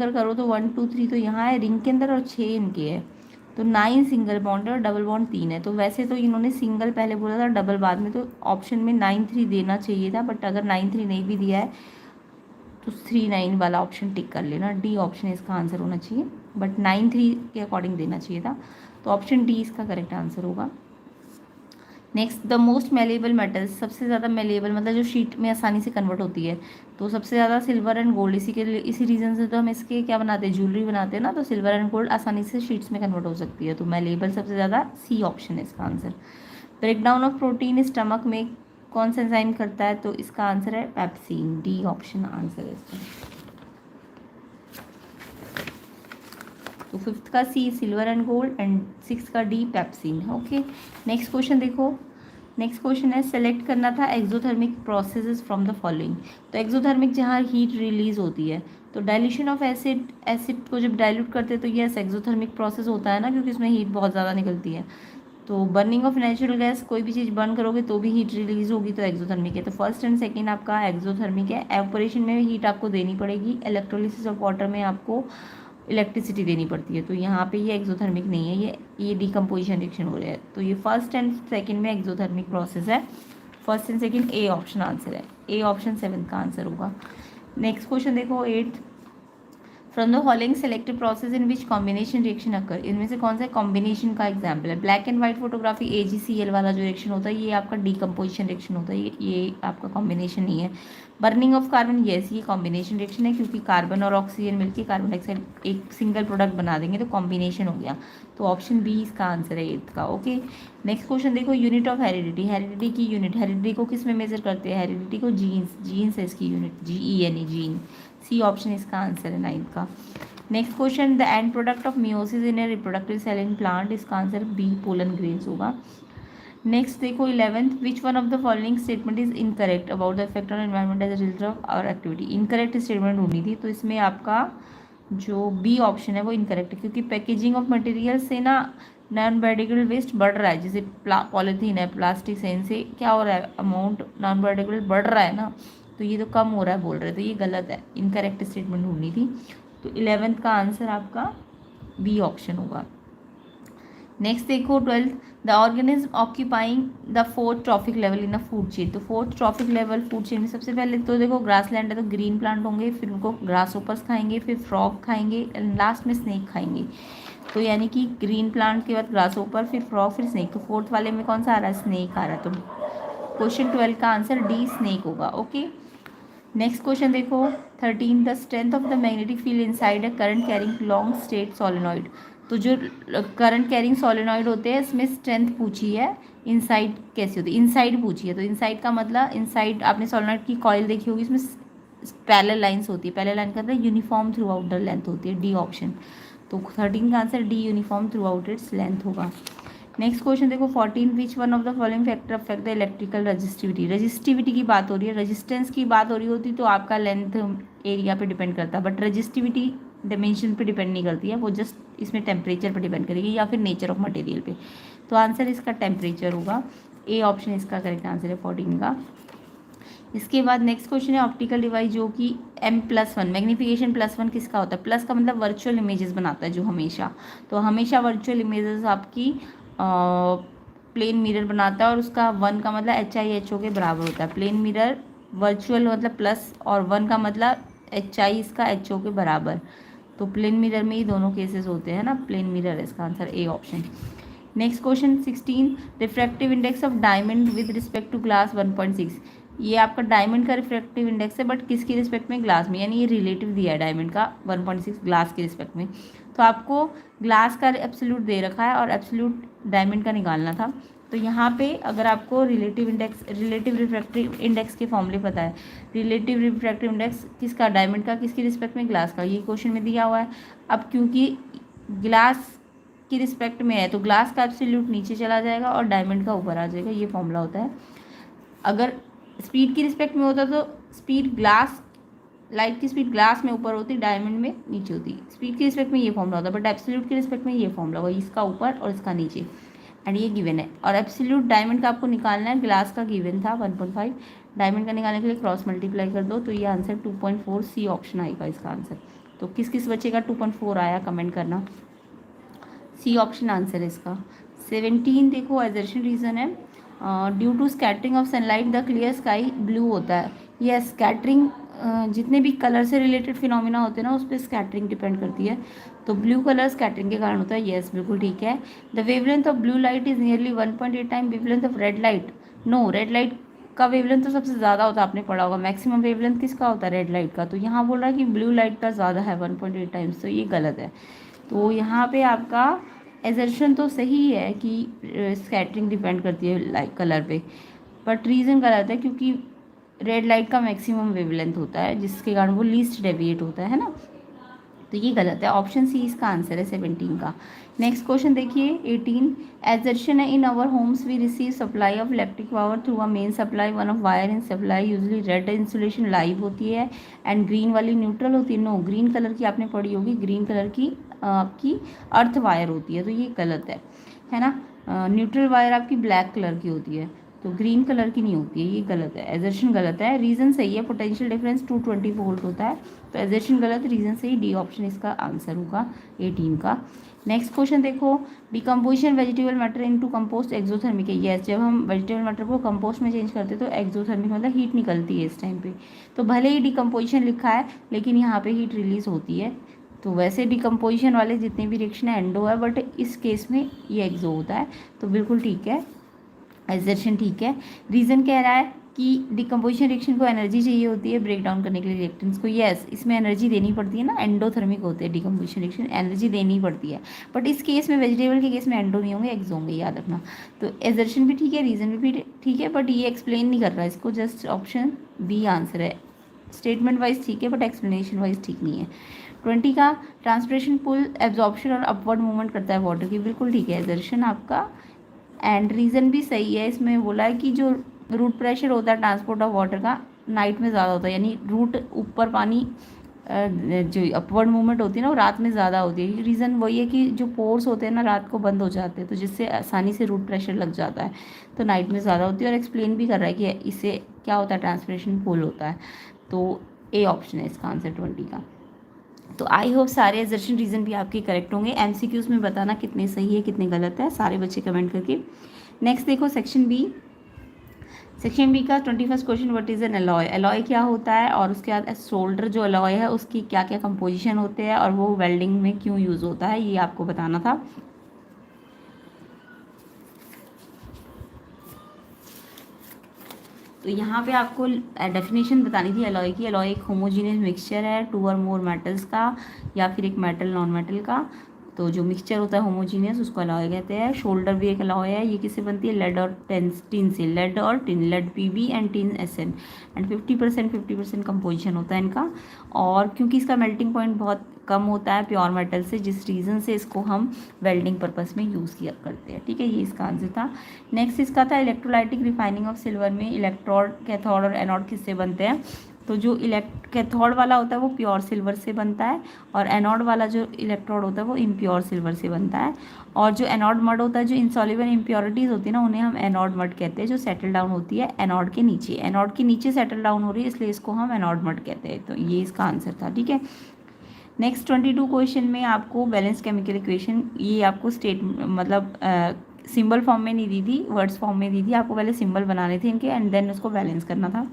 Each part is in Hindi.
अगर करो तो 1 2 3 तो यहाँ है रिंग के अंदर और 6 इनके है, तो 9 सिंगल बॉन्ड है और डबल बॉन्ड 3 है। तो वैसे तो इन्होंने सिंगल पहले बोला था, डबल बाद में, तो ऑप्शन में 9 3 देना चाहिए था, बट अगर 9 3 नहीं भी दिया है तो 3 9 वाला ऑप्शन टिक कर लेना। डी ऑप्शन इसका आंसर होना चाहिए, बट 9 3 के अकॉर्डिंग देना चाहिए था, तो ऑप्शन डी इसका करेक्ट आंसर होगा। Next, the most malleable metals, सबसे ज़्यादा मेलेबल मतलब जो शीट में आसानी से कन्वर्ट होती है, तो सबसे ज़्यादा सिल्वर एंड गोल्ड। इसी के लिए, इसी रीज़न से तो हम इसके क्या बनाते हैं, ज्वेलरी बनाते हैं ना, तो सिल्वर एंड गोल्ड आसानी से शीट्स में कन्वर्ट हो सकती है, तो मेलेबल सबसे ज़्यादा सी ऑप्शन है इसका answer. Break down of protein stomach में कौन सा एंजाइम करता है, तो इसका आंसर है पेप्सिन। डी ऑप्शन आंसर है इसका। तो फिफ्थ का C silver and gold and six का D pepsin. Okay, next question देखो। नेक्स्ट क्वेश्चन है, सेलेक्ट करना था exothermic processes from the following. तो एक्सोथर्मिक जहाँ हीट रिलीज होती है, तो डाइल्यूशन ऑफ एसिड को जब डाइल्यूट करते हैं तो यस एक्सोथर्मिक प्रोसेस होता है ना, क्योंकि इसमें हीट बहुत ज़्यादा निकलती है। तो बर्निंग ऑफ नेचुरल गैस, कोई भी चीज़ बर्न करोगे तो भी हीट रिलीज होगी, तो एक्सोथर्मिक है। तो फर्स्ट एंड सेकेंड आपका एक्सोथर्मिक है। एवपोरेशन में हीट आपको देनी पड़ेगी, इलेक्ट्रोलिसिस ऑफ वाटर में आपको इलेक्ट्रिसिटी देनी पड़ती है, तो यहाँ पे ये एक्सोथर्मिक नहीं है, ये डिकम्पोजिशन रिएक्शन हो रहा है। तो ये फर्स्ट एंड सेकंड में एक्सोथर्मिक प्रोसेस है। First and second A option answer है। ए ऑप्शन 7 का आंसर होगा। नेक्स्ट क्वेश्चन देखो 8th, from the following selected process in which combination reaction occur. इनमें से कौन सा कॉम्बिनेशन का एग्जाम्पल है। Black and white photography AgCl वाला जो रिएक्शन होता है ये आपका डिकम्पोजिशन रिएक्शन होता है, ये आपका कॉम्बिनेशन नहीं है। बर्निंग ऑफ कार्बन, येस ये कॉम्बिनेशन रिएक्शन है, क्योंकि कार्बन और ऑक्सीजन मिलकर कार्बन डाइऑक्साइड एक सिंगल प्रोडक्ट बना देंगे, तो कॉम्बिनेशन हो गया। तो ऑप्शन बी इसका आंसर है 8th का। ओके, नेक्स्ट क्वेश्चन देखो, यूनिट ऑफ हेरिडिटी। हेरिडिटी की यूनिट, हेरिडिटी को किस में मेजर करते हैं, हेरिडिटी को जीन्स है इसकी unit, GENE gene. C option इसका आंसर है 9th का। Next question, the end product of meiosis in a reproductive cell in plant, इसका आंसर बी पोलन ग्रेन्स होगा। नेक्स्ट देखो 11th, which one of the following statement is incorrect about the effect on environment as a result of our activity. Incorrect statement होनी थी, तो इसमें आपका जो बी ऑप्शन है वो इनकरेक्ट है, क्योंकि पैकेजिंग ऑफ मटेरियल से ना नॉन बायोडिग्रेडेबल वेस्ट बढ़ रहा है, जैसे पॉलीथीन है, प्लास्टिक से, इनसे क्या हो रहा है, अमाउंट नॉन बायोडिग्रेडेबल बढ़ रहा है ना, तो ये तो कम हो रहा है बोल रहे, तो ये गलत है, इनकरेक्ट स्टेटमेंट होनी थी। तो 11th का आंसर आपका बी ऑप्शन होगा। नेक्स्ट देखो 12th, the organism occupying the 4th trophic level in a food chain. तो 4th trophic level food chain में सबसे पहले तो देखो ग्रास लैंड है, तो ग्रीन प्लांट होंगे, फिर उनको ग्रास ओपर्स खाएंगे, फिर फ्रॉग खाएंगे, एंड लास्ट में स्नेक खाएंगे। तो यानी कि ग्रीन प्लांट के बाद ग्रास ओपर, फिर फ्रॉग, फिर स्नेक। तो 4th वाले में कौन सा आ रहा है, स्नेक आ रहा है, तो क्वेश्चन 12 का आंसर डी स्नेक होगा। ओके, नेक्स्ट क्वेश्चन देखो 13, the strength of the magnetic field inside a current carrying long state solenoid. तो जो करंट कैरिंग सोलेनॉइड होते हैं इसमें स्ट्रेंथ पूछी है, इनसाइड कैसी होती है, इनसाइड पूछी है। तो इनसाइड का मतलब, इनसाइड आपने सोलेनॉइड की कॉइल देखी होगी, इसमें पैरेलल लाइंस होती है, पैरेलल लाइन का मतलब uniform through out the length होती है, डी ऑप्शन। तो 13 का answer D uniform through out its length होगा। नेक्स्ट क्वेश्चन देखो 14, विच one of the following factor affect the electrical resistivity. Resistivity की बात हो रही है, रेजिस्टेंस की बात हो रही होती तो आपका लेंथ एरिया पे डिपेंड करता है, बट रजिस्टिविटी डायमेंशन पे डिपेंड नहीं करती है, वो जस्ट इसमें टेम्परेचर पे डिपेंड करेगी या फिर नेचर ऑफ मटेरियल पे। तो आंसर इसका टेम्परेचर होगा, ए ऑप्शन इसका करेक्ट आंसर है 14 का। इसके बाद नेक्स्ट क्वेश्चन है ऑप्टिकल डिवाइस, जो कि M+1 मैग्नीफिकेशन +1 किसका होता है। प्लस का मतलब वर्चुअल इमेजेस बनाता है जो हमेशा, तो हमेशा वर्चुअल इमेजेस आपकी प्लेन मिरर बनाता है, और उसका 1 का मतलब HIHO के बराबर होता है। प्लेन मिरर वर्चुअल मतलब प्लस, और 1 का मतलब HI इसका HO के बराबर। तो प्लेन मिरर में ही दोनों केसेस होते हैं ना, प्लेन मिरर है इसका answer, A option. Next question 16, refractive index of diamond with respect to glass 1.6। ये आपका डायमंड का रिफ्रैक्टिव इंडेक्स है, बट किसकी रिस्पेक्ट में, ग्लास में, यानी ये रिलेटिव दिया है डायमंड का 1.6 ग्लास के रिस्पेक्ट में। तो आपको ग्लास का एब्सोल्यूट दे रखा है और एब्सोल्यूट डायमंड का निकालना था। तो यहाँ पे अगर आपको रिलेटिव रिफ्रैक्टिव इंडेक्स के फॉर्मूले पता है, रिलेटिव रिफ्रैक्टिव इंडेक्स किसका, डायमंड का, किसकी रिस्पेक्ट में, ग्लास का, ये क्वेश्चन में दिया हुआ है। अब क्योंकि ग्लास की रिस्पेक्ट में है तो ग्लास का एब्सोल्यूट नीचे चला जाएगा और डायमंड का ऊपर आ जाएगा, ये फॉर्मूला होता है। अगर स्पीड की रिस्पेक्ट में होता तो स्पीड ग्लास, लाइट की स्पीड ग्लास में ऊपर होती, डायमंड में नीचे होती। स्पीड की रिस्पेक्ट में ये फॉर्मूला होता है, बट एब्सोल्यूट की रिस्पेक्ट में ये फॉर्मूला होगा, इसका ऊपर और इसका नीचे, एंड ये गिवन है। और एब्सोल्यूट डायमंड का आपको निकालना है, ग्लास का गिवन था 1.5, डायमंड का निकालने के लिए क्रॉस मल्टीप्लाई कर दो, तो ये आंसर 2.4 सी ऑप्शन आएगा इसका आंसर। तो किस किस बच्चे का 2.4 आया कमेंट करना। सी ऑप्शन आंसर है इसका। 17 देखो एजर्शन रीज़न है due to scattering of sunlight the clear sky blue होता है। यह स्कैटरिंग जितने भी कलर से रिलेटेड फिनोमिना होते हैं ना उस पर स्कैटरिंग डिपेंड करती है, तो ब्लू कलर स्कैटरिंग के कारण होता है। यस बिल्कुल ठीक है। The wavelength of blue light is nearly 1.8 time wavelength of red light. No, red light का वेवलेंथ तो सबसे ज़्यादा होता है, आपने पढ़ा होगा। मैक्सिमम वेवलेंथ किसका होता है? रेड लाइट का। तो यहाँ बोल रहा है कि ब्लू लाइट का ज़्यादा है 1.8 टाइम्स, तो ये गलत है। तो यहाँ पे आपका एजर्शन तो सही है कि स्कैटरिंग डिपेंड करती है लाइट कलर पे, बट रीज़न गलत है क्योंकि रेड लाइट का मैक्सिमम वेवलेंथ होता है जिसके कारण वो लीस्ट डेविएट होता है ना, तो ये गलत है। ऑप्शन सी इसका आंसर है 17 का। नेक्स्ट क्वेश्चन देखिए 18 एजर्शन है in our homes we receive supply of electric power through a main supply one of wire in supply usually red insulation live होती है एंड ग्रीन वाली न्यूट्रल होती है। नो, ग्रीन कलर की आपने पढ़ी होगी, ग्रीन कलर की आपकी अर्थ वायर होती है, तो ये गलत है ना। न्यूट्रल वायर आपकी ब्लैक कलर की होती है, तो ग्रीन कलर की नहीं होती है, ये गलत है। एजर्शन गलत है, रीज़न सही है। पोटेंशियल डिफरेंस 220 वोल्ट होता है, तो एजर्शन गलत, रीज़न सही, डी ऑप्शन इसका आंसर होगा 18 का। नेक्स्ट क्वेश्चन देखो decomposition vegetable matter into compost exothermic है। यस, जब हम वेजिटेबल मैटर को कंपोस्ट में चेंज करते हैं तो एक्सोथर्मिक मतलब हीट निकलती है इस टाइम पे। तो भले ही डिकम्पोजिशन लिखा है लेकिन यहाँ पे हीट रिलीज होती है। तो वैसे डिकम्पोजिशन वाले जितने भी रिएक्शन है एंडो है, बट इस केस में ये एक्सो होता है, तो बिल्कुल ठीक है, एजर्शन ठीक है। रीज़न कह रहा है कि डिकम्पोजिशन रिएक्शन को एनर्जी चाहिए होती है ब्रेक डाउन करने के लिए रिएक्टेंट्स को। यस, इसमें एनर्जी देनी पड़ती है ना, एंडोथर्मिक होते हैं डिकम्पोजिशन रिएक्शन, एनर्जी देनी पड़ती है। बट इस केस में वेजिटेबल के केस में एंडो नहीं होंगे, एक्सो होंगे, याद रखना। तो एजर्शन भी ठीक है, रीज़न भी ठीक है, बट ये एक्सप्लेन नहीं कर रहा है इसको, जस्ट ऑप्शन बी आंसर है। स्टेटमेंट वाइज ठीक है बट एक्सप्लेनेशन वाइज ठीक नहीं है। 20 का ट्रांसपिरेशन पुल एब्जॉर्प्शन और अपवर्ड मूवमेंट करता है वाटर की, बिल्कुल ठीक है एजर्शन आपका। एंड रीज़न भी सही है, इसमें बोला है कि जो रूट प्रेशर होता है ट्रांसपोर्ट ऑफ वाटर का नाइट में ज़्यादा होता है, यानी रूट ऊपर पानी जो अपवर्ड मूवमेंट होती है ना वो रात में ज़्यादा होती है। रीज़न वही है कि जो पोर्स होते हैं ना रात को बंद हो जाते हैं, तो जिससे आसानी से रूट प्रेशर लग जाता है, तो नाइट में ज़्यादा होती है। और एक्सप्लेन भी कर रहा है कि इससे क्या होता है, ट्रांसपिरेशन पुल होता है। तो ए ऑप्शन है इसका आंसर 20 का। तो आई होप सारे एजर्शन रीज़न भी आपके करेक्ट होंगे। एमसीक्यूज में बताना कितने सही है कितने गलत है, सारे बच्चे कमेंट करके। नेक्स्ट देखो सेक्शन बी। सेक्शन बी का 21st question, what is an alloy. Alloy क्या होता है, और उसके बाद सोल्डर जो अलॉय है उसकी क्या क्या कंपोजिशन होते हैं और वो वेल्डिंग में क्यों यूज़ होता है, ये आपको बताना था। तो यहाँ पे आपको डेफिनेशन बतानी थी अलॉय की। अलॉय एक होमोजीनियस मिक्सचर है 2 और मोर मेटल्स का या फिर एक मेटल नॉन मेटल का। तो जो मिक्सचर होता है होमोजीनियस उसको अलॉय कहते हैं। शोल्डर भी एक अलॉय है, ये किससे बनती है, लेड और टिन से। लेड और tin, lead PB and tin SN, and 50% composition होता है इनका। और क्योंकि इसका मेल्टिंग पॉइंट बहुत कम होता है प्योर मेटल से, जिस रीज़न से इसको हम वेल्डिंग पर्पस में यूज़ किया करते हैं। ठीक है, ये इसका आंसर था। नेक्स्ट इसका था इलेक्ट्रोलाइटिक रिफाइनिंग ऑफ सिल्वर में इलेक्ट्रोड, कैथोड और एनोड किससे बनते हैं। तो जो कैथोड वाला होता है वो प्योर सिल्वर से बनता है, और एनोड वाला जो इलेक्ट्रोड होता है वो इम्प्योर सिल्वर से बनता है। और जो एनोड मड होता है, जो इनसॉल्युबल इम्प्योरिटीज़ होती है ना, उन्हें हम एनोड मड कहते हैं, जो सेटल डाउन होती है एनोड के नीचे। एनोड के नीचे सेटल डाउन हो रही है इसलिए इसको हम एनोड मड कहते हैं। तो ये इसका आंसर था। ठीक है, नेक्स्ट 22 क्वेश्चन में आपको बैलेंस केमिकल इक्वेशन, ये आपको स्टेट मतलब सिंबल फॉर्म में नहीं दी थी, वर्ड्स फॉर्म में दी थी। आपको पहले सिंबल बनाने थे इनके एंड देन उसको बैलेंस करना था।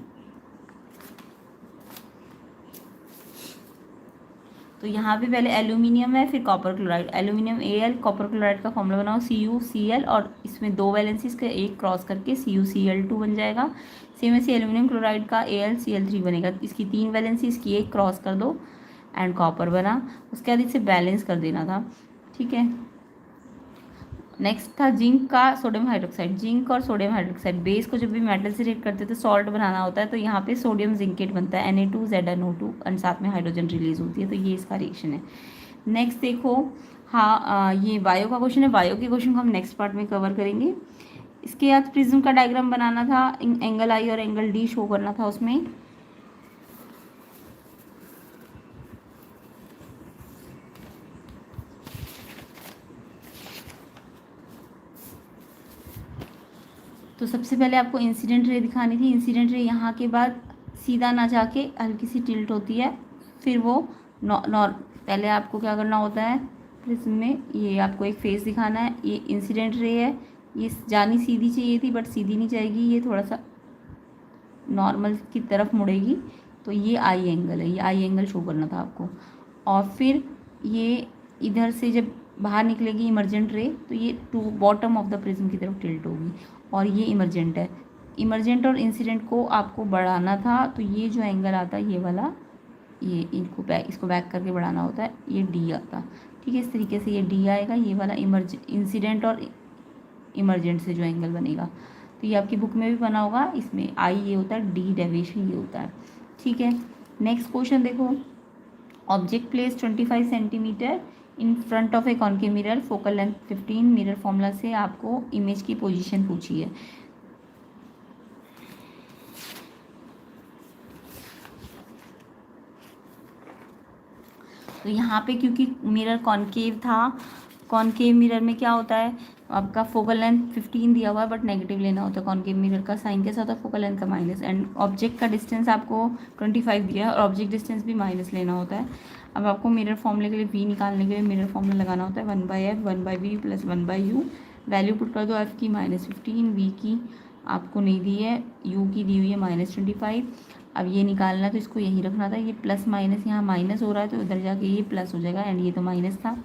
तो यहाँ पे पहले एल्यूमिनियम है फिर copper chloride, aluminium Al, copper chloride का फॉर्मूला बनाओ CuCl, और इसमें 2 वैलेंसीज का एक क्रॉस करके CuCl2 बन जाएगा। सेम ऐसे एल्यूमिनियम क्लोराइड का AlCl3 बनेगा, इसकी 3 वैलेंसी, इसकी एक क्रॉस कर दो एंड कॉपर बना। उसके बाद इसे बैलेंस कर देना था। ठीक है, नेक्स्ट था जिंक का सोडियम हाइड्रोक्साइड। जिंक और सोडियम हाइड्रोक्साइड बेस को जब भी मेटल से रिएक्ट करते हैं तो सॉल्ट बनाना होता है, तो यहाँ पे सोडियम जिंकेट बनता है Na2ZnO2 एंड साथ में हाइड्रोजन रिलीज होती है, तो ये इसका रिएक्शन है। नेक्स्ट देखो, हाँ ये बायो का क्वेश्चन है। बायो के क्वेश्चन को हम नेक्स्ट पार्ट में कवर करेंगे। इसके बाद प्रिज्म का डायग्राम बनाना था, एंगल आई और एंगल डी शो करना था उसमें। तो सबसे पहले आपको इंसिडेंट रे दिखानी थी। इंसिडेंट रे यहाँ के बाद सीधा ना जाके हल्की सी टिल्ट होती है, फिर वो पहले आपको क्या करना होता है प्रिज्म में, ये आपको एक फेस दिखाना है, ये इंसिडेंट रे है, ये जानी सीधी चाहिए थी बट सीधी नहीं जाएगी, ये थोड़ा सा नॉर्मल की तरफ मुड़ेगी, तो ये आई एंगल है, ये आई एंगल शो करना था आपको। और फिर ये इधर से जब बाहर निकलेगी इमरजेंट रे, तो ये to bottom of the prism की तरफ टिल्ट होगी, और ये इमरजेंट है। इमरजेंट और इंसिडेंट को आपको बढ़ाना था, तो ये जो एंगल आता है ये वाला, ये इसको बैक करके बढ़ाना होता है, ये डी आता। ठीक है, इस तरीके से ये डी आएगा, ये वाला इंसिडेंट और इमरजेंट से जो एंगल बनेगा, तो ये आपकी बुक में भी बना होगा, इसमें आई ये होता है, डी डेविएशन ये होता है। ठीक है, नेक्स्ट क्वेश्चन देखो। Object place 25 centimetre in front of A concave mirror, focal length 15, mirror formula से आपको इमेज की पोजीशन पूछी है। तो यहाँ पे क्योंकि मिरर कॉनकेव था, कॉनकेव मिरर में क्या होता है, आपका फोकल लेंथ 15 दिया हुआ है बट नेगेटिव लेना होता है। कॉनकेव मिरर का साइन कैसा होता है, फोकल लेंथ का माइनस, एंड ऑब्जेक्ट का डिस्टेंस आपको 25 दिया है और ऑब्जेक्ट डिस्टेंस भी माइनस लेना होता है। अब आपको मिरर फॉर्मूले के लिए वी निकालने के लिए मिरर फॉर्मूला लगाना होता है 1/f 1/v plus 1/u। Value put कर दो, एफ की -15, वी की आपको नहीं दी है, यू की दी हुई है -25। अब ये निकालना है तो इसको यहीं रखना था, ये प्लस माइनस यहाँ माइनस हो रहा है तो इधर जाके ये प्लस हो जाएगा, एंड ये तो माइनस था।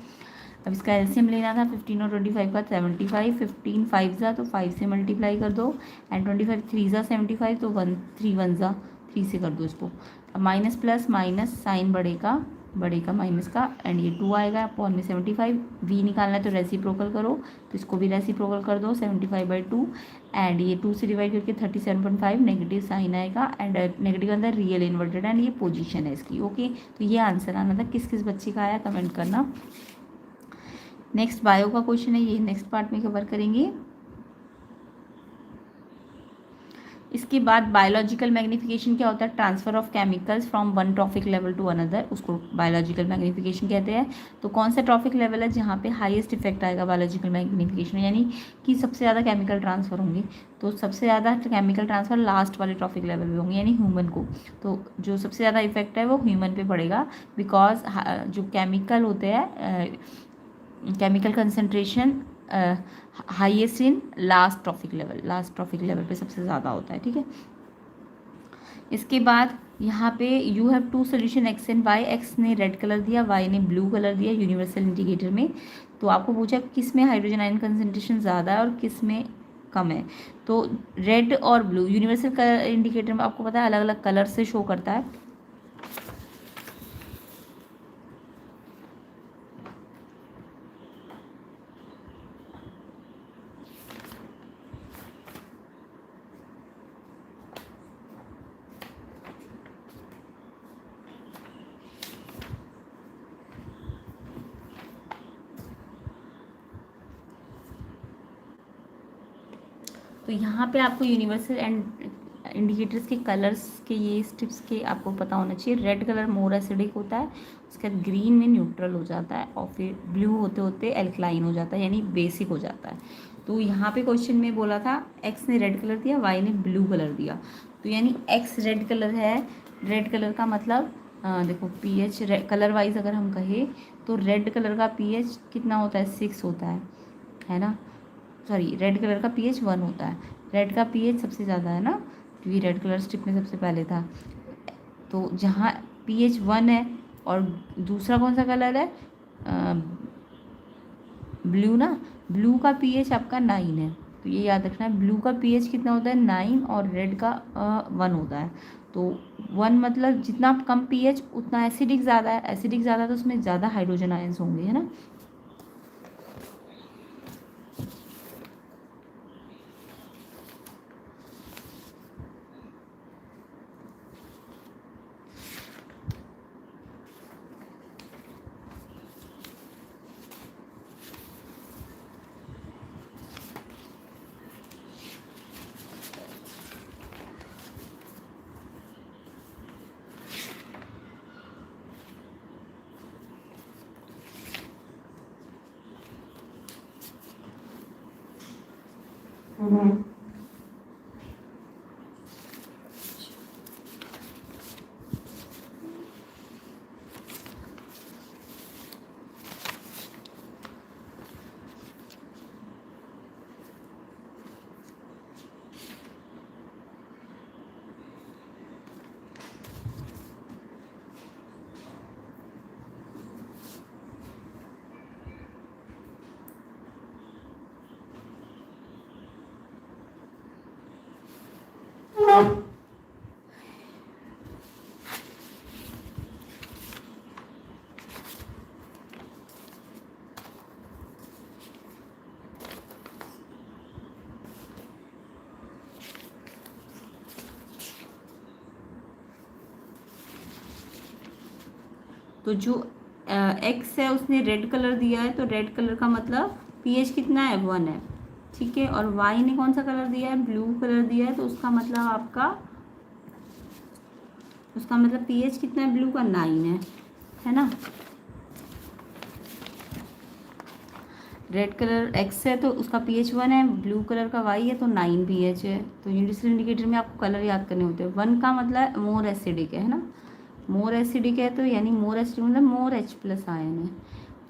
अब इसका एलसीएम लेना था 15 और 25 का 75, 15 5 ज़ा तो 5 से मल्टीप्लाई कर दो, एंड 25 3 ज़ा 75 तो 3 1 ज़ा 3 से कर दो इसको। अब माइनस प्लस माइनस साइन बढ़ेगा माइनस का, एंड ये 2 आएगा अपॉन में 75। वी निकालना है तो रेसिप्रोकल करो, तो इसको भी रेसिप्रोकल कर दो 75/2, एंड ये 2 से डिवाइड करके 37.5 नेगेटिव साइन आएगा, एंड नेगेटिव के अंदर रियल इन्वर्टेड, एंड ये पोजीशन है इसकी। ओके, तो ये आंसर आना था। किस किस बच्चे का आया कमेंट करना। नेक्स्ट बायो का क्वेश्चन है, ये नेक्स्ट पार्ट में कवर करेंगे। इसके बाद बायोलॉजिकल मैग्नीफिकेशन क्या होता है, transfer of chemicals from one trophic level to another, उसको बायोलॉजिकल मैग्नीफिकेशन कहते हैं। तो कौन सा ट्रॉफिक लेवल है जहाँ पे हाईएस्ट इफेक्ट आएगा बायोलॉजिकल मैग्नीफिकेशन, यानी कि सबसे ज़्यादा केमिकल ट्रांसफर होंगे, तो सबसे ज़्यादा केमिकल ट्रांसफर लास्ट वाले ट्रॉफिक लेवल पे होंगे, यानी ह्यूमन को। तो जो सबसे ज़्यादा इफेक्ट है वो ह्यूमन पे पड़ेगा, बिकॉज जो केमिकल होते हैं, chemical concentration highest in last trophic level पे सबसे ज़्यादा होता है। ठीक है, इसके बाद यहाँ पे you have two solution X and Y, X ने रेड कलर दिया, वाई ने ब्लू कलर दिया यूनिवर्सल इंडिकेटर में। तो आपको पूछा किस में हाइड्रोजन आयन कंसनट्रेशन ज़्यादा है और किस में कम है। तो रेड और ब्लू यूनिवर्सल इंडिकेटर में आपको पता है अलग अलग कलर से शो करता है। तो यहाँ पे आपको यूनिवर्सल एंड इंडिकेटर्स के कलर्स के ये स्ट्रिप्स के आपको पता होना चाहिए। रेड कलर मोर एसिडिक होता है, उसके बाद ग्रीन में न्यूट्रल हो जाता है, और फिर ब्लू होते होते एल्कलाइन हो जाता है, यानी बेसिक हो जाता है। तो यहाँ पे क्वेश्चन में बोला था एक्स ने रेड कलर दिया, वाई ने ब्लू कलर दिया, तो यानी एक्स रेड कलर है। रेड कलर का मतलब देखो पीएच कलर वाइज अगर हम कहें तो रेड कलर का पीएच कितना होता है, 6 होता है ना। सॉरी, रेड कलर का पीएच 1 होता है, रेड का पीएच सबसे ज़्यादा है ना, क्योंकि रेड कलर स्ट्रिप में सबसे पहले था। तो जहाँ पीएच 1 है और दूसरा कौन सा कलर है, ब्लू ना, ब्लू का पीएच आपका 9 है, तो ये याद रखना है। ब्लू का पीएच कितना होता है, 9, और रेड का 1 होता है। तो 1 मतलब जितना कम पीएच उतना एसिडिक ज़्यादा है, एसिडिक ज़्यादा तो उसमें ज़्यादा हाइड्रोजन आयंस होंगे, है ना। तो जो एक्स है उसने रेड कलर दिया है, तो रेड कलर का मतलब पीएच कितना है, 1 है, ठीक है। और वाई ने कौन सा कलर दिया है, ब्लू कलर दिया है, तो उसका मतलब पीएच कितना है ब्लू का, 9 है ना। रेड कलर एक्स है तो उसका पीएच 1 है, ब्लू कलर का वाई है तो 9 पीएच है। तो यूनिवर्सल इंडिकेटर में आपको कलर याद करने होते हैं। 1 का मतलब मोर एसिडिक है ना, मोर एसिडिक है, तो यानी मोर एसिडिक मतलब मोर H प्लस आयन है।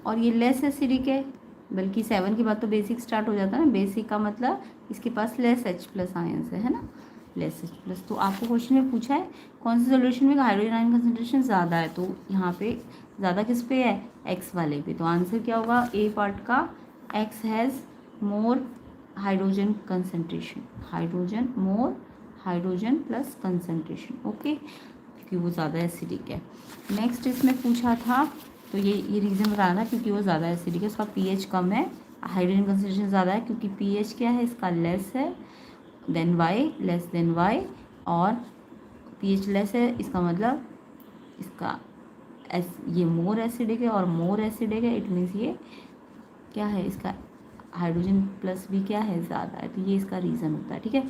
और ये लेस एसिडिक है, बल्कि 7 के बाद तो बेसिक स्टार्ट हो जाता है ना, बेसिक का मतलब इसके पास लेस H प्लस आयन है ना, लेस H प्लस। तो आपको क्वेश्चन में पूछा है कौन से सोल्यूशन में हाइड्रोजन आयन कंसनट्रेशन ज़्यादा है, तो यहाँ पे ज़्यादा किस पे है, एक्स वाले पे। तो आंसर क्या होगा, ए पार्ट का, x has more hydrogen concentration, hydrogen more hydrogen plus concentration, okay, क्योंकि वो ज़्यादा एसिडिक है। नेक्स्ट इसमें पूछा था, तो ये रीज़न बताना था क्योंकि वो ज़्यादा एसिडिक है, उसका पीएच कम है, हाइड्रोजन कंसनट्रेशन ज़्यादा है क्योंकि पीएच क्या है इसका, लेस है than Y, less than Y, और पीएच लेस है इसका मतलब इसका ये मोर एसिडिक है, और मोर एसिडिक है इट मीन्स ये क्या है, इसका हाइड्रोजन प्लस भी क्या है, ज़्यादा है। तो ये इसका रीज़न होता है, ठीक है।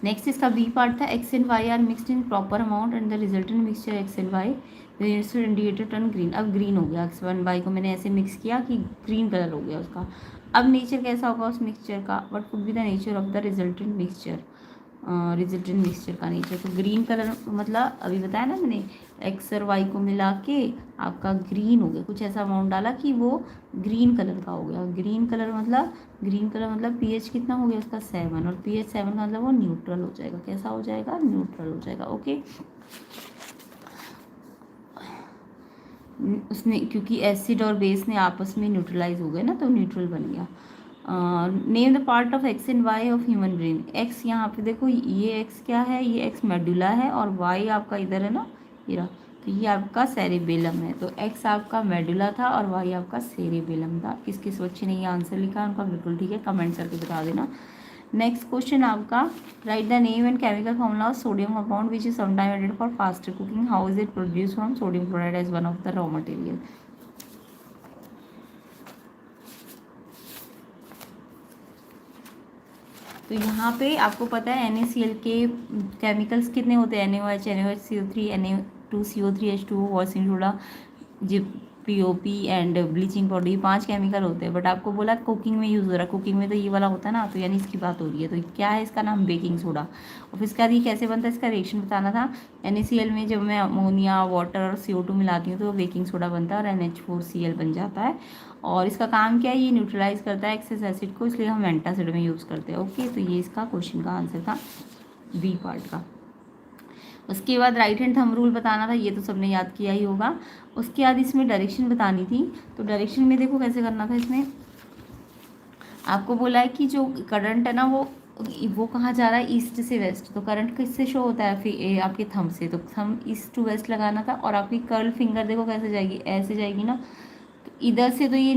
नेक्स्ट इसका बी पार्ट था, X and Y are mixed in proper amount and the resultant mixture X and Y indicator turn green. अब ग्रीन हो गया, एक्स वन वाई को मैंने ऐसे मिक्स किया कि ग्रीन कलर हो गया उसका। अब नेचर कैसा होगा उस मिक्सचर का, what would be the nature of the resultant mixture, resultant mixture का नेचर। तो ग्रीन कलर मतलब अभी बताया ना मैंने, एक्स और वाई को मिला के आपका ग्रीन हो गया, कुछ ऐसा अमाउंट डाला कि वो ग्रीन कलर का हो गया। ग्रीन कलर मतलब पीएच कितना हो गया उसका, 7, और पीएच 7 का मतलब वो न्यूट्रल हो जाएगा, कैसा हो जाएगा, न्यूट्रल हो जाएगा, ओके। उसने क्योंकि एसिड और बेस ने आपस में न्यूट्रलाइज हो गए ना, तो न्यूट्रल बन गया। Name the part of X and Y of human brain. X यहाँ पे देखो, ये एक्स क्या है, ये एक्स मेडुला है, और वाई आपका इधर है ना, ये रहा, तो ये आपका सेरिबेलम है। तो एक्स आपका मेडुला था और वाई आपका सेरिबेलम था। किस किस बच्चे ने ये आंसर लिखा है उनका बिल्कुल ठीक है, कमेंट करके बता देना। नेक्स्ट क्वेश्चन आपका, write the name and chemical formula of sodium compound which is sometime added for faster cooking, how is it produce from sodium chloride as one of the raw material. तो यहाँ पे आपको पता है NaCl के केमिकल्स कितने होते हैं, NaOH, NaOH, CO3, Na2CO3H2O, washing soda, POP and bleaching powder, ये 5 केमिकल होते हैं। बट आपको बोला कुकिंग में यूज़ हो रहा है, कुकिंग में तो ये वाला होता है ना, तो यानी इसकी बात हो रही है। तो क्या है इसका नाम, बेकिंग सोडा। और फिर इसका ये कैसे बनता है, इसका रिएक्शन बताना था। NaCl में जब मैं अमोनिया, वाटर और CO2 मिलाती हूँ तो बेकिंग सोडा बनता है और NH4Cl बन जाता है। और इसका काम क्या है, ये न्यूट्रलाइज करता है एक्सेस एसिड को, इसलिए हम एंटासिड में यूज़ करते हैं, ओके। तो ये इसका क्वेश्चन का आंसर था, बी पार्ट का। उसके बाद राइट हैंड थंब रूल बताना था, ये तो सबने याद किया ही होगा। उसके बाद इसमें डायरेक्शन बतानी थी। तो डायरेक्शन में देखो कैसे करना था, इसमें आपको बोला है कि जो करंट है ना वो कहाँ जा रहा है, ईस्ट से वेस्ट। तो करंट किससे शो होता है, फिर आपके थंब से, तो थंब ईस्ट टू वेस्ट लगाना था। और आपकी कर्ल फिंगर देखो कैसे जाएगी, ऐसे जाएगी ना, तो इधर से तो ये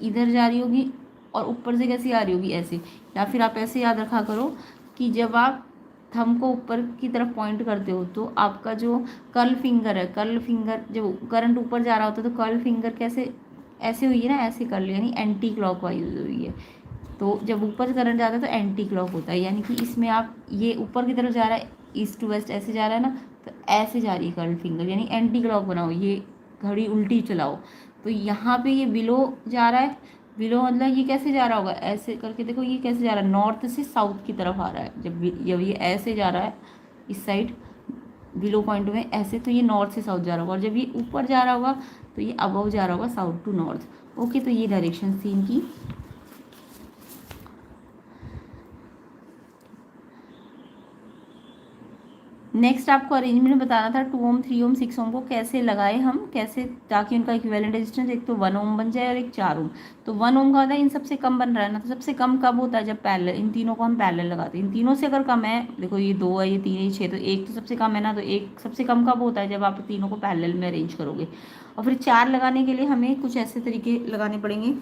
इधर जा रही होगी, और ऊपर से कैसी आ रही होगी, ऐसे। या फिर आप ऐसे याद रखा करो कि जब आप थंब को ऊपर की तरफ पॉइंट करते हो तो आपका जो कर्ल फिंगर है, कर्ल फिंगर जब करंट ऊपर जा रहा होता है तो कर्ल फिंगर कैसे, ऐसे हुई है ना, ऐसे कर्ल, यानी एंटी क्लॉक वाइज हुई है। तो जब ऊपर करंट जाता है तो एंटी क्लॉक होता है, यानी कि इसमें आप ये ऊपर की तरफ जा रहा है, ईस्ट टू वेस्ट ऐसे जा रहा है ना, तो ऐसे जा रही है कर्ल फिंगर, यानी एंटी क्लॉक बनाओ, ये घड़ी उल्टी चलाओ। तो यहाँ पे ये बिलो जा रहा है, बिलो मतलब ये कैसे जा रहा होगा, ऐसे करके देखो ये कैसे जा रहा है, नॉर्थ से साउथ की तरफ आ रहा है। जब ये ऐसे जा रहा है इस साइड बिलो पॉइंट में ऐसे, तो ये नॉर्थ से साउथ जा रहा होगा। और जब ये ऊपर जा रहा होगा तो ये अबव जा रहा होगा, साउथ टू नॉर्थ, ओके। तो ये डायरेक्शन थी इनकी। नेक्स्ट आपको अरेंजमेंट बताना था, 2 ओम 3 ओम 6 ओम को कैसे लगाए हम, कैसे, ताकि उनका इक्विवेलेंट रेजिस्टेंस एक तो 1 ओम बन जाए और एक 4 ओम। तो 1 ओम का होता है इन सबसे कम बन रहा है ना, तो सबसे कम कब होता है, जब पैरेलल, इन तीनों को हम पैरेलल लगाते हैं। इन तीनों से अगर कम है, देखो ये 2 है, ये 3 है, ये 6, तो एक तो सबसे कम है ना, तो एक सबसे कम कब होता है, जब आप तीनों को पैरेलल में अरेंज करोगे। और फिर 4 लगाने के लिए हमें कुछ ऐसे तरीके लगाने पड़ेंगे।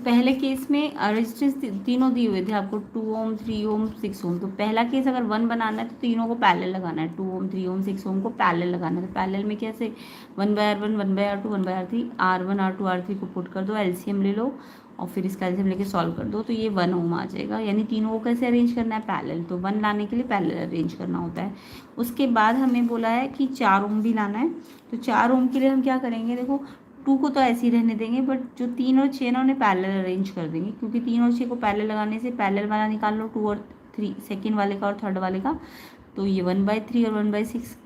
पहले केस में रेजिस्टेंस तीनों दिए हुए थे आपको, 2 ओम, 3 ओम, 6 ओम। तो पहला केस अगर 1 बनाना है तो तीनों को पैरेलल लगाना है, 2 ओम, 3 ओम, 6 ओम को पैरेलल लगाना है। तो पैरेलल में कैसे, 1/R1, 1/R2, 1/R3, R1, R2, R3 को पुट कर दो, एलसीएम ले लो और फिर इसका एलसीएम लेके सॉल्व कर दो, तो ये 1 ओम आ जाएगा। यानी तीनों को कैसे अरेंज करना है, पैरेलल। तो 1 लाने के लिए पैरेलल अरेंज करना होता है। उसके बाद हमें बोला है कि 4 ओम भी लाना है। तो 4 ओम के लिए हम क्या करेंगे, देखो 2 को तो ऐसे ही रहने देंगे, बट जो 3 और 6 ना उन्हें पैरेलल अरेंज कर देंगे, क्योंकि 3 और 6 को पैरेलल लगाने से पैरेलल वाला निकाल लो, 2 और 3 सेकेंड वाले का और थर्ड वाले का। तो ये 1/3 और 1/6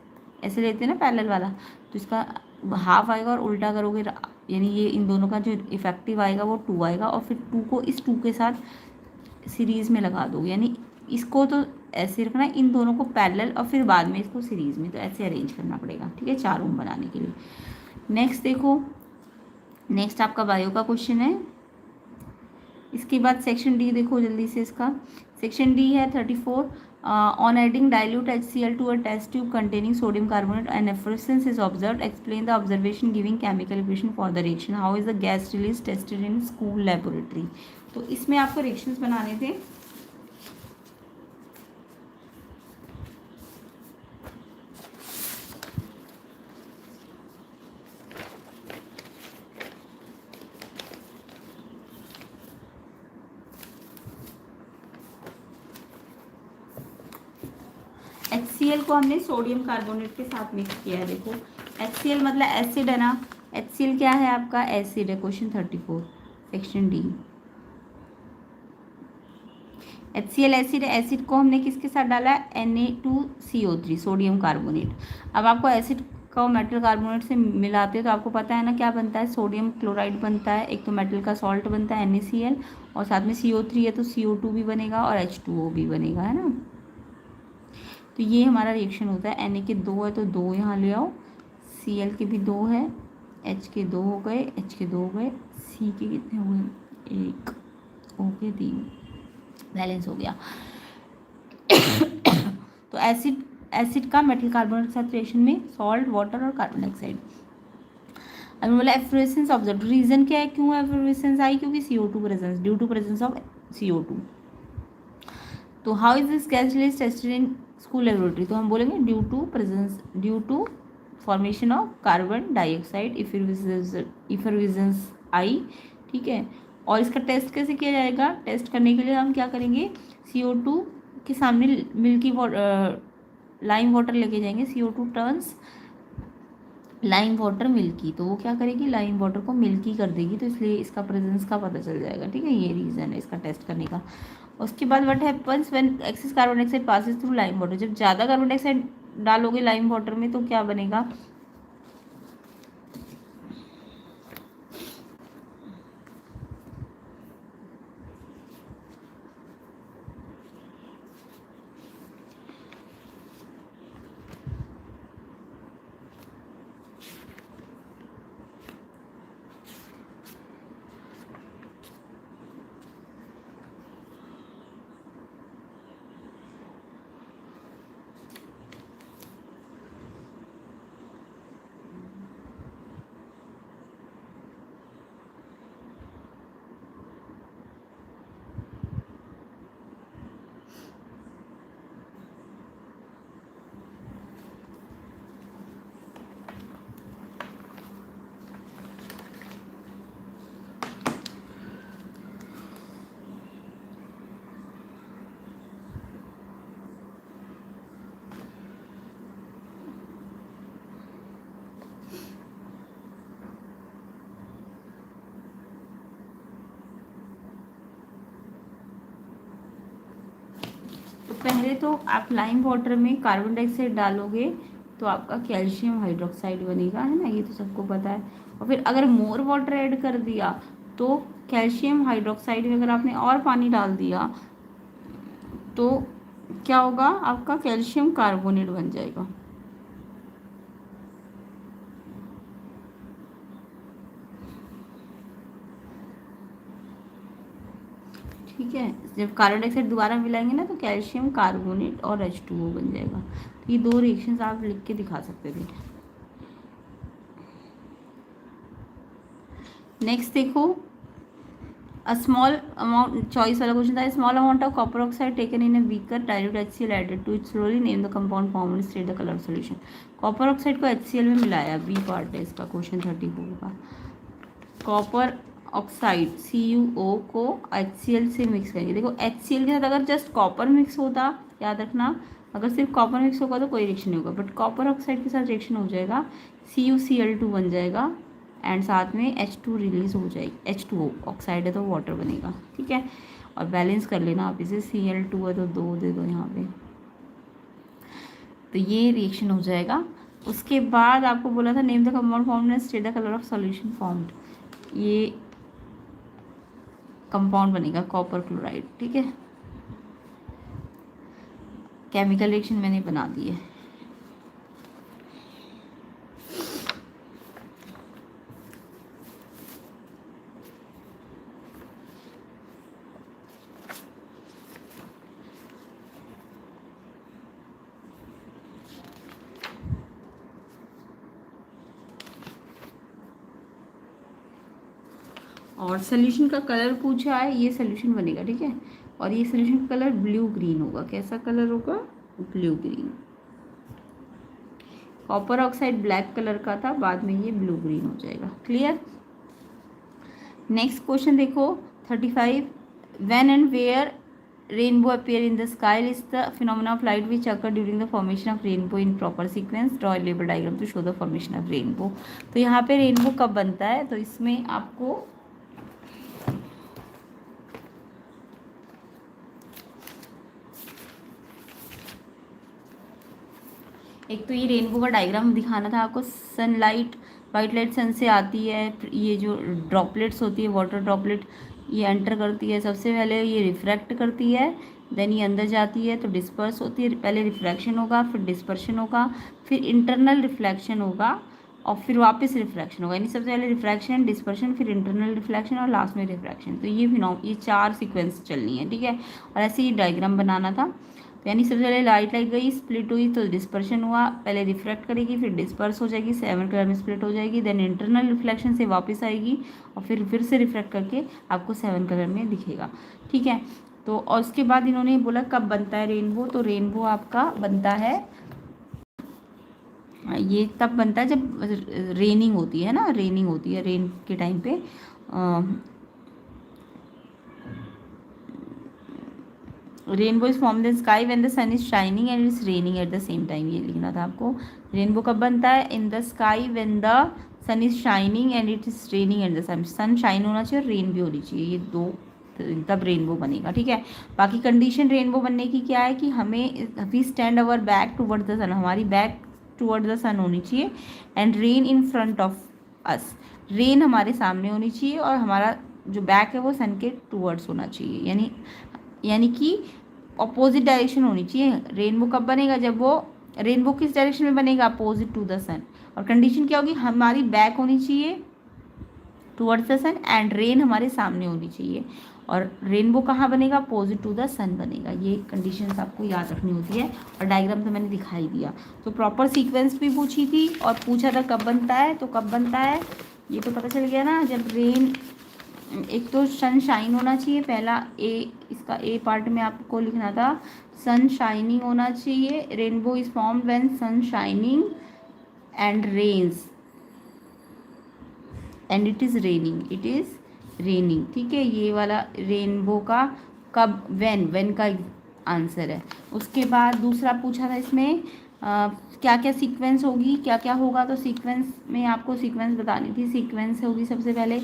ऐसे लेते हैं ना पैरेलल वाला, तो इसका हाफ आएगा और उल्टा करोगे, यानी ये इन दोनों का जो इफेक्टिव आएगा वो 2 आएगा, और फिर 2 को इस 2 के साथ सीरीज़ में लगा दो। यानी इसको तो ऐसे रखना है, इन दोनों को पैरेलल और फिर बाद में इसको सीरीज़ में, तो ऐसे अरेंज करना पड़ेगा। ठीक है, 4 ओम बनाने के लिए। नेक्स्ट देखो, नेक्स्ट आपका बायो का क्वेश्चन है। इसके बाद सेक्शन डी देखो जल्दी से, इसका सेक्शन डी है 34। On adding dilute HCl to a test tube containing sodium carbonate and efflorescence is observed, explain the observation giving chemical equation for the reaction, how is the gas release tested in school laboratory. तो इसमें आपको रिएक्शंस बनाने थे। HCl को हमने सोडियम कार्बोनेट के साथ मिक्स किया है। देखो HCl मतलब एसिड है ना, HCl क्या है आपका, एसिड है। Question 34 section D, HCl acid है। एसिड को हमने किसके साथ डाला है, Na2CO3 सोडियम कार्बोनेट। अब आपको एसिड को मेटल कार्बोनेट से मिलाते हैं तो आपको पता है ना क्या बनता है, सोडियम क्लोराइड बनता है, एक तो मेटल का सॉल्ट बनता है NaCl, और साथ में CO3 है तो CO2 भी बनेगा और H2O भी बनेगा, है ना। तो ये हमारा रिएक्शन होता है। Na के 2 है तो 2 यहाँ ले आओ, Cl के भी 2 है, H के 2 हो गए, H के 2 हो गए, C के कितने हो गए, 1, O के 3, बैलेंस हो गया। तो एसिड का मेटल कार्बोनेट के साथ रिएक्शन में सॉल्ट, वाटर और कार्बन डाइऑक्साइड। अब बोला एफ्लोरेसेंस ऑब्जर्व, रीजन क्या है, क्यों एफ्लोरेसेंस आई, क्योंकि CO2 presence, due to presence of CO2। तो how is this gas release tested in school laboratory, तो हम बोलेंगे due to formation of carbon dioxide effervescence आई। ठीक है, और इसका टेस्ट कैसे किया जाएगा, टेस्ट करने के लिए हम क्या करेंगे, CO2 के सामने मिल्की लाइम वाटर लेके जाएंगे, CO2 turns lime water milky, तो वो क्या करेगी, लाइम वाटर को मिल्की कर देगी, तो इसलिए इसका प्रेजेंस का पता चल जाएगा। ठीक है, ये रीज़न है इसका टेस्ट करने का। उसके बाद what happens when excess carbon dioxide passes through lime water, जब ज़्यादा कार्बन डाइऑक्साइड डालोगे लाइम वाटर में तो क्या बनेगा, पहले तो आप लाइम वाटर में कार्बन डाइऑक्साइड डालोगे तो आपका कैल्शियम हाइड्रोक्साइड बनेगा, है ना, ये तो सबको पता है। और फिर अगर मोर वाटर ऐड कर दिया तो कैल्शियम हाइड्रोक्साइड में अगर आपने और पानी डाल दिया तो क्या होगा, आपका कैल्शियम कार्बोनेट बन जाएगा। ठीक है, जब कार्बन डाइऑक्साइड दोबारा मिलाएंगे ना तो कैल्शियम कार्बोनेट और H2O बन जाएगा। तो ये 2 रिएक्शंस आप लिख के दिखा सकते थे। नेक्स्ट देखो, अ स्मॉल अमाउंट, चॉइस वाला क्वेश्चन था, small amount of copper oxide taken in a beaker dilute HCl added to it slowly, name the compound form and state the colour of solution. Copper oxide को HCl में मिलाया, बी पार्ट है इसका, क्वेश्चन 34 का। कॉपर ऑक्साइड CuO को HCl से मिक्स करेंगे। देखो HCl के साथ अगर जस्ट कॉपर मिक्स होता, याद रखना, अगर सिर्फ कॉपर मिक्स होगा तो कोई रिएक्शन नहीं होगा, बट कॉपर ऑक्साइड के साथ रिएक्शन हो जाएगा, CuCl2 बन जाएगा एंड साथ में H2 रिलीज हो जाएगी, H2O ऑक्साइड है तो वाटर बनेगा, ठीक है। और बैलेंस कर लेना आप इसे, Cl2 है तो 2 दे दो यहाँ पे, तो ये रिएक्शन हो जाएगा। उसके बाद आपको बोला था name the compound formed and state the colour of solution formed, ये कंपाउंड बनेगा कॉपर क्लोराइड, ठीक है। केमिकल रिएक्शन मैंने बना दी है। और सोल्यूशन का कलर पूछा है, ये सोल्यूशन बनेगा, ठीक है। और ये सोल्यूशन का कलर ब्लू ग्रीन होगा, कैसा कलर होगा, blue green. Copper oxide black colour का था, बाद में ये ब्लू ग्रीन हो जाएगा, क्लियर। नेक्स्ट क्वेश्चन देखो 35, when and where rainbow appear in the sky, is the phenomena of light which occur during the formation of rainbow in proper sequence, draw a label diagram to show the formation of rainbow. तो यहाँ पे रेनबो कब बनता है, तो इसमें आपको एक तो ये रेनबो का डायग्राम दिखाना था आपको। सनलाइट, वाइट लाइट सन से आती है, ये जो ड्रॉपलेट्स होती है, वाटर ड्रॉपलेट, ये एंटर करती है, सबसे पहले ये रिफ्रैक्ट करती है, देन ये अंदर जाती है तो डिस्पर्स होती है। पहले रिफ्रैक्शन होगा, फिर डिस्पर्शन होगा, फिर इंटरनल रिफ्लेक्शन होगा और फिर वापस रिफ्रैक्शन होगा। यानी सबसे पहले रिफ्रैक्शन, डिस्पर्शन, फिर इंटरनल रिफ्लेक्शन और लास्ट में रिफ्रैक्शन। तो ये 4 सीक्वेंस चलनी है, ठीक है। और ऐसे ही डायग्राम बनाना था। तो यानी सबसे पहले लाइट गई, स्प्लिट हुई तो डिस्पर्शन हुआ, पहले रिफ्रैक्ट करेगी, फिर डिस्पर्स हो जाएगी, 7 कलर में स्प्लिट हो जाएगी, देन इंटरनल रिफ्लेक्शन से वापस आएगी और फिर से रिफ्रैक्ट करके आपको 7 कलर में दिखेगा, ठीक है। तो और उसके बाद इन्होंने बोला कब बनता है रेनबो, तो रेनबो आपका बनता है, ये तब बनता है जब रेनिंग होती है ना, रेनिंग होती है, रेन के टाइम पे rainbow is form the sky when the sun is shining and is raining at the same time, ये लिखना था आपको। रेनबो कब बनता है, in the sky when the sun is shining and it is raining at the same, sun shine होना चाहिए और रेन भी होनी चाहिए, ये दो, तब रेनबो बनेगा, ठीक है। बाकी कंडीशन रेनबो बनने की क्या है कि हमें we stand our back toward the sun, हमारी बैक टुवर्ड द सन होनी चाहिए, and rain in front of us, rain हमारे सामने होनी चाहिए और हमारा जो बैक है वो सन के टुवर्ड्स होना चाहिए, यानी कि अपोजिट डायरेक्शन होनी चाहिए। रेनबो कब बनेगा, जब वो रेनबो किस डायरेक्शन में बनेगा, अपोजिट टू द सन। और कंडीशन क्या होगी, हमारी बैक होनी चाहिए towards the sun and rain हमारे सामने होनी चाहिए। और रेनबो कहाँ बनेगा, अपोजिट टू द सन बनेगा। ये कंडीशंस आपको याद रखनी होती है और डायग्राम तो मैंने दिखाई दिया। तो प्रॉपर सीक्वेंस भी पूछी थी और पूछा था कब बनता है, तो कब बनता है ये तो पता चल गया ना, जब रेन, एक तो सन शाइन होना चाहिए, पहला ए, इसका ए पार्ट में आपको लिखना था, सन शाइनिंग होना चाहिए। Rainbow is formed when sun shining and rains and it is raining, ठीक है। ये वाला रेनबो का कब, व्हेन का आंसर है। उसके बाद दूसरा पूछा था इसमें क्या क्या सीक्वेंस होगी, क्या क्या होगा, तो सीक्वेंस में आपको सीक्वेंस बतानी थी। सीक्वेंस होगी सबसे पहले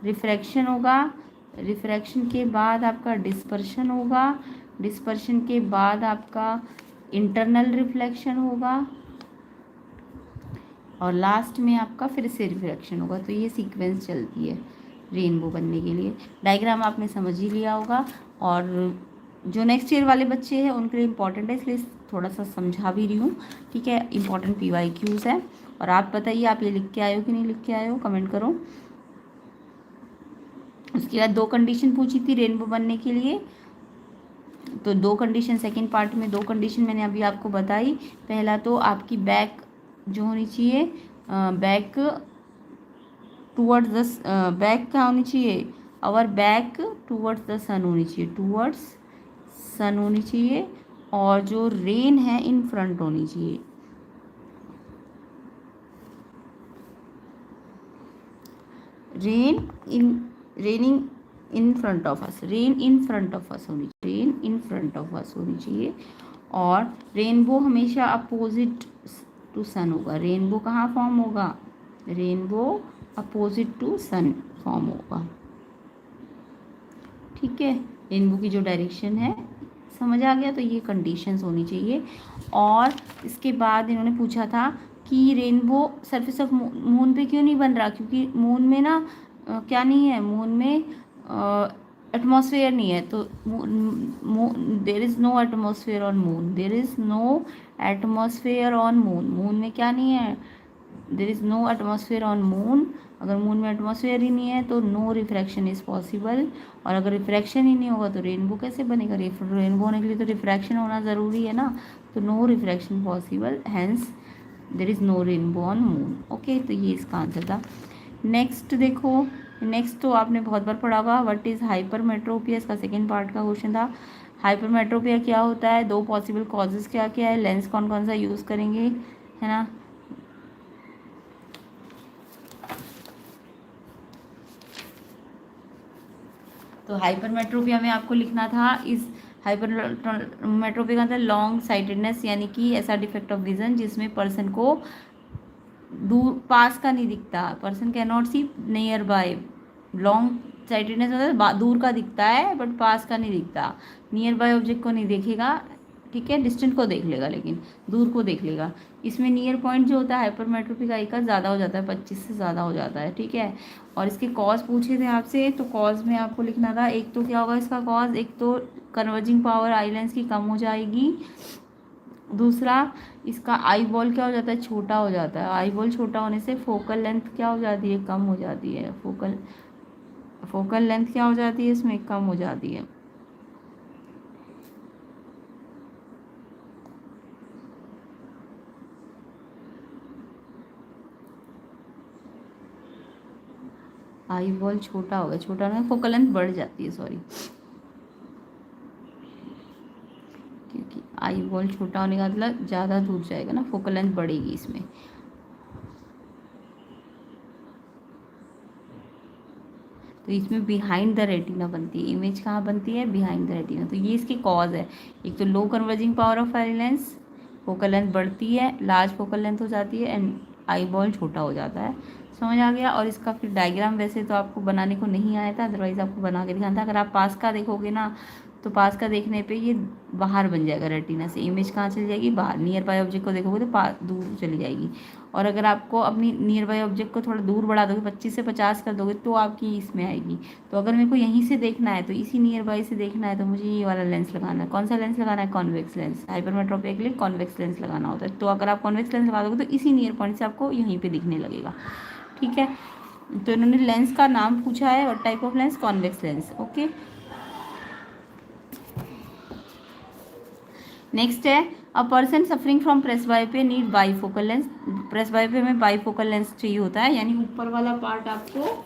रिफ्रैक्शन होगा, रिफ्रैक्शन के बाद आपका डिस्पर्शन होगा, डिस्पर्शन के बाद आपका इंटरनल रिफ्लेक्शन होगा और लास्ट में आपका फिर से रिफ्रैक्शन होगा। तो ये सीक्वेंस चलती है रेनबो बनने के लिए। डायग्राम आपने समझ ही लिया होगा और जो नेक्स्ट ईयर वाले बच्चे हैं उनके लिए इम्पॉर्टेंट है, इसलिए थोड़ा सा समझा भी रही हूँ, ठीक है। इम्पॉर्टेंट PYQs है। और आप बताइए आप ये लिख के आए हो कि नहीं लिख के आए हो, कमेंट करो। उसके बाद 2 कंडीशन पूछी थी रेनबो बनने के लिए, तो 2 कंडीशन, सेकंड पार्ट में 2 कंडीशन मैंने अभी आपको बताई। पहला तो आपकी बैक जो होनी चाहिए, बैक टुवर्ड्स द बैक क्या होनी चाहिए, our back towards the sun होनी चाहिए, टूवर्ड्स सन होनी चाहिए, और जो रेन है इन फ्रंट होनी चाहिए। Raining in front of us, rain in front of अस होनी चाहिए, रेन इन फ्रंट ऑफ अस होनी चाहिए। और रेनबो हमेशा अपोजिट टू सन होगा, रेनबो कहाँ फॉर्म होगा, rainbow opposite to sun form होगा। ठीक है, रेनबो की जो डायरेक्शन है, समझ आ गया। तो ये कंडीशंस होनी चाहिए। और इसके बाद इन्होंने पूछा था कि रेनबो सरफेस ऑफ मून पे क्यों नहीं बन रहा, क्योंकि मून में ना क्या नहीं है, मून में एटमॉस्फेयर नहीं है। तो there is no atmosphere on moon, there is no atmosphere on moon, moon में क्या नहीं है, there is no atmosphere on moon. अगर मून में एटमॉस्फेयर ही नहीं है तो नो रिफ्रैक्शन इज़ पॉसिबल, और अगर रिफ्रैक्शन ही नहीं होगा तो रेनबो कैसे बनेगा, रेनबो होने के लिए तो रिफ्रैक्शन होना ज़रूरी है ना, तो no refraction possible, hence there is no rainbow on moon. Okay, तो ये इसका आंसर था। नेक्स्ट देखो, नेक्स्ट तो आपने बहुत बार पढ़ा होगा, व्हाट इज़ हाइपरमेट्रोपिया, इसका सेकेंड पार्ट का क्वेश्चन था। हाइपरमेट्रोपिया क्या होता है, दो पॉसिबल कॉजेज़ क्या क्या है, लेंस कौन कौन सा यूज़ करेंगे, है ना। तो हाइपरमेट्रोपिया में आपको लिखना था, इस हाइपरमेट्रोपिया का अंदर लॉन्ग साइटेडनेस, यानी कि ऐसा डिफेक्ट ऑफ विजन जिसमें पर्सन को दूर पास का नहीं दिखता, person can not see near by. Long sightedness मतलब दूर का दिखता है बट पास का नहीं दिखता, नियर बाय ऑब्जेक्ट को नहीं देखेगा, ठीक है, डिस्टेंट को देख लेगा लेकिन दूर को देख लेगा। इसमें नियर पॉइंट जो होता है हाइपरमेट्रोपिक आई का ज़्यादा हो जाता है, 25 से ज़्यादा हो जाता है, ठीक है। और इसके कॉज पूछे थे आपसे, तो कॉज में आपको लिखना था, एक तो क्या होगा इसका कॉज, एक तो कन्वर्जिंग पावर आई लेंस की कम हो जाएगी, दूसरा इसका आई बॉल क्या हो जाता है, छोटा हो जाता है, आई बॉल छोटा होने से फोकल लेंथ क्या हो जाती है, कम हो जाती है, फोकल लेंथ क्या हो जाती है, इसमें कम हो जाती है। आई बॉल छोटा हो गया, छोटा होने फोकल लेंथ बढ़ जाती है, सॉरी, क्योंकि आई बॉल छोटा होने का मतलब ज़्यादा दूर जाएगा ना, फोकल लेंथ बढ़ेगी इसमें। तो इसमें बिहाइंड द रेटिना बनती है, इमेज कहाँ बनती है, बिहाइंड द रेटिना। तो ये इसकी कॉज है, एक तो low converging power of eye lens, focal length बढ़ती है, लार्ज फोकल लेंथ हो जाती है, एंड आई बॉल छोटा हो जाता है। समझ आ गया। और इसका फिर डायग्राम वैसे तो आपको बनाने को नहीं आया था, अदरवाइज़ आपको बना के दिखाना था। अगर आप पास का देखोगे ना, तो पास का देखने पे ये बाहर बन जाएगा रेटिना से, इमेज कहाँ चली जाएगी, बाहर। नियर बाय ऑब्जेक्ट को देखोगे तो दूर चली जाएगी। और अगर आपको अपनी नियर बाय ऑब्जेक्ट को थोड़ा दूर बढ़ा दोगे, 25 से 50 कर दोगे, तो आपकी इसमें आएगी। तो अगर मेरे को यहीं से देखना है, तो इसी नियर बाय से देखना है, तो मुझे ये वाला लेंस लगाना है। कौन सा लेंस लगाना है, कॉन्वेक्स लेंस। हाइपरमेट्रोपिया के लिए कॉन्वेक्स लेंस लगाना होता है। तो अगर आप कॉन्वेक्स लेंस लगा दोगे तो इसी नियर पॉइंट से आपको यहीं पर दिखने लगेगा, ठीक है। तो इन्होंने लेंस का नाम पूछा है, और type of lens, convex lens. Okay, next है, a person suffering from presbyopia need bifocal lens. Presbyopia में बाईफोकल लेंस चाहिए होता है, यानी ऊपर वाला पार्ट आपको,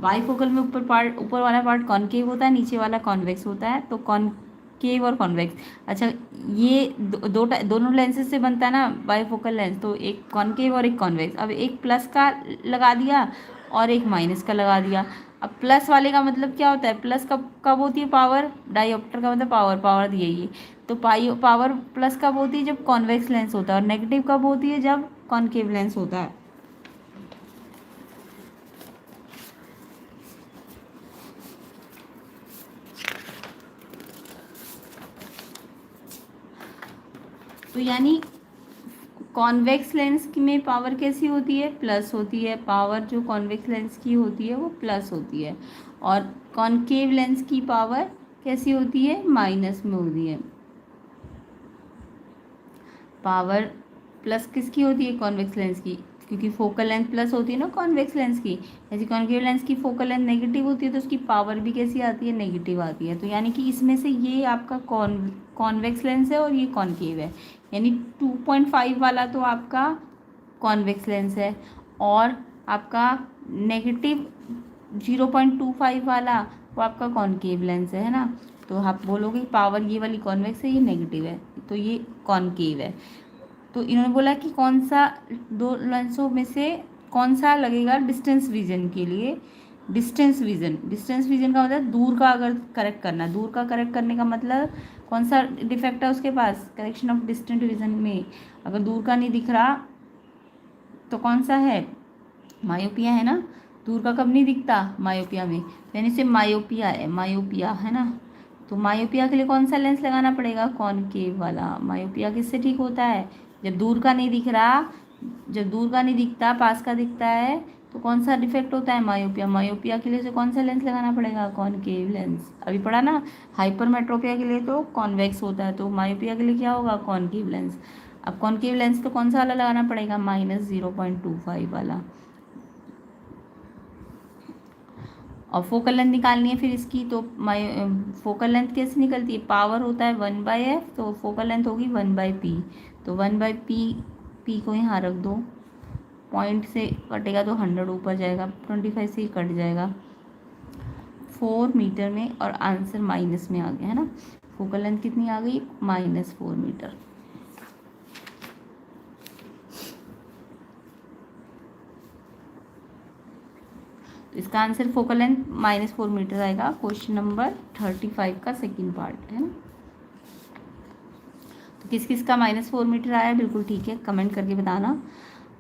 बाईफोकल में ऊपर वाला पार्ट कॉनकेव होता है, नीचे वाला कॉन्वेक्स होता है। तो कॉनकेव और कॉन्वेक्स, अच्छा ये दोनों लेंसेज से बनता है ना बाईफोकल लेंस, तो एक कॉनकेव और एक कॉन्वेक्स। अब एक प्लस का लगा दिया और एक माइनस का लगा दिया। अब प्लस वाले का मतलब क्या होता है, प्लस कब कब होती है, पावर, डायोप्टर का मतलब पावर दी है। तो पावर प्लस कब होती है, जब कॉन्वेक्स लेंस होता है, और नेगेटिव कब होती है, जब कॉनकेव लेंस होता है। तो यानी कॉन्वेक्स लेंस में पावर कैसी होती है, प्लस होती है, पावर जो कॉन्वेक्स लेंस की होती है वो प्लस होती है। और कॉनकेव लेंस की पावर कैसी होती है, माइनस में होती है। पावर प्लस किसकी होती है, कॉन्वेक्स लेंस की, क्योंकि फोकल लेंथ प्लस होती है ना कॉन्वेक्स लेंस की। ऐसी कॉनकेव लेंस की फोकल लेंथ नेगेटिव होती है, तो उसकी पावर भी कैसी आती है, नेगेटिव आती है। तो यानी कि इसमें से ये आपका कॉन्वेक्स लेंस है और ये कॉनकेव है, यानी 2.5 वाला तो आपका कॉन्वेक्स लेंस है, और आपका नेगेटिव 0.25 वाला वो आपका कॉनकेव लेंस है ना। तो आप बोलोगे पावर ये वाली कॉन्वेक्स है, ये नेगेटिव है, तो ये कॉनकेव है। तो इन्होंने बोला कि कौन सा दो लेंसों में से कौन सा लगेगा डिस्टेंस विजन के लिए। डिस्टेंस विजन का मतलब दूर का अगर करेक्ट करना, दूर का करेक्ट करने का मतलब कौन सा डिफेक्ट है उसके पास, करेक्शन ऑफ डिस्टेंट विजन में। अगर दूर का नहीं दिख रहा तो कौन सा है, मायोपिया है ना। दूर का कब नहीं दिखता, मायोपिया में, यानी से मायोपिया है ना। तो मायोपिया के लिए कौन सा लेंस लगाना पड़ेगा, कॉनकेव वाला। मायोपिया किससे ठीक होता है, जब दूर का नहीं दिख रहा, जब दूर का नहीं दिखता पास का दिखता है, तो कौन सा डिफेक्ट होता है, मायोपिया। मायोपिया के लिए से कौन सा लेंस लगाना पड़ेगा, कॉनकेव लेंस। अभी पढ़ा ना, हाइपरमेट्रोपिया के लिए तो कॉन्वेक्स होता है, तो मायोपिया के लिए क्या होगा, कॉनकेव लेंस। अब कॉनकेव लेंस तो कौन सा वाला लगाना पड़ेगा, -0.25 वाला। और फोकल लेंथ निकालनी है फिर इसकी, तो फोकल लेंथ कैसे निकलती है, पावर होता है 1/f, तो फोकल लेंथ होगी 1/p। तो 1/p को यहाँ रख दो, पॉइंट से कटेगा तो 100 ऊपर जाएगा, 25 से ही कट जाएगा 4 मीटर में, और आंसर माइनस में आ गया है ना। फोकल लेंथ कितनी आ गई, -4 मीटर। इसका आंसर फोकल लेंथ -4 मीटर आएगा। क्वेश्चन नंबर 35 का सेकंड पार्ट है ना। तो किस किस का -4 मीटर आया, बिल्कुल ठीक है, कमेंट करके बताना।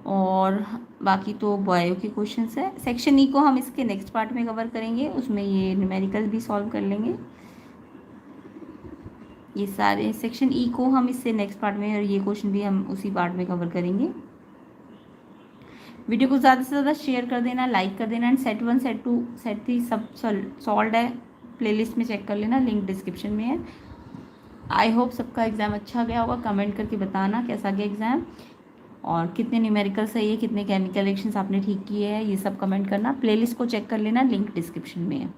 और बाकी तो बायो के क्वेश्चंस है। सेक्शन ई को हम इसके नेक्स्ट पार्ट में कवर करेंगे, उसमें ये न्यूमेरिकल भी सॉल्व कर लेंगे। ये सारे सेक्शन ई को हम इससे नेक्स्ट पार्ट में, और ये क्वेश्चन भी हम उसी पार्ट में कवर करेंगे। वीडियो को ज़्यादा से ज़्यादा शेयर कर देना, लाइक कर देना। एंड सेट 1 सेट 2 सेट 3 सब सॉल्व है, प्लेलिस्ट में चेक कर लेना, लिंक डिस्क्रिप्शन में है। आई होप सबका एग्ज़ाम अच्छा गया होगा। कमेंट करके बताना कैसा गया एग्ज़ाम, और कितने न्यूमेरिकल सही है, कितने केमिकल रिएक्शंस आपने ठीक किए हैं, ये सब कमेंट करना। प्लेलिस्ट को चेक कर लेना, लिंक डिस्क्रिप्शन में है।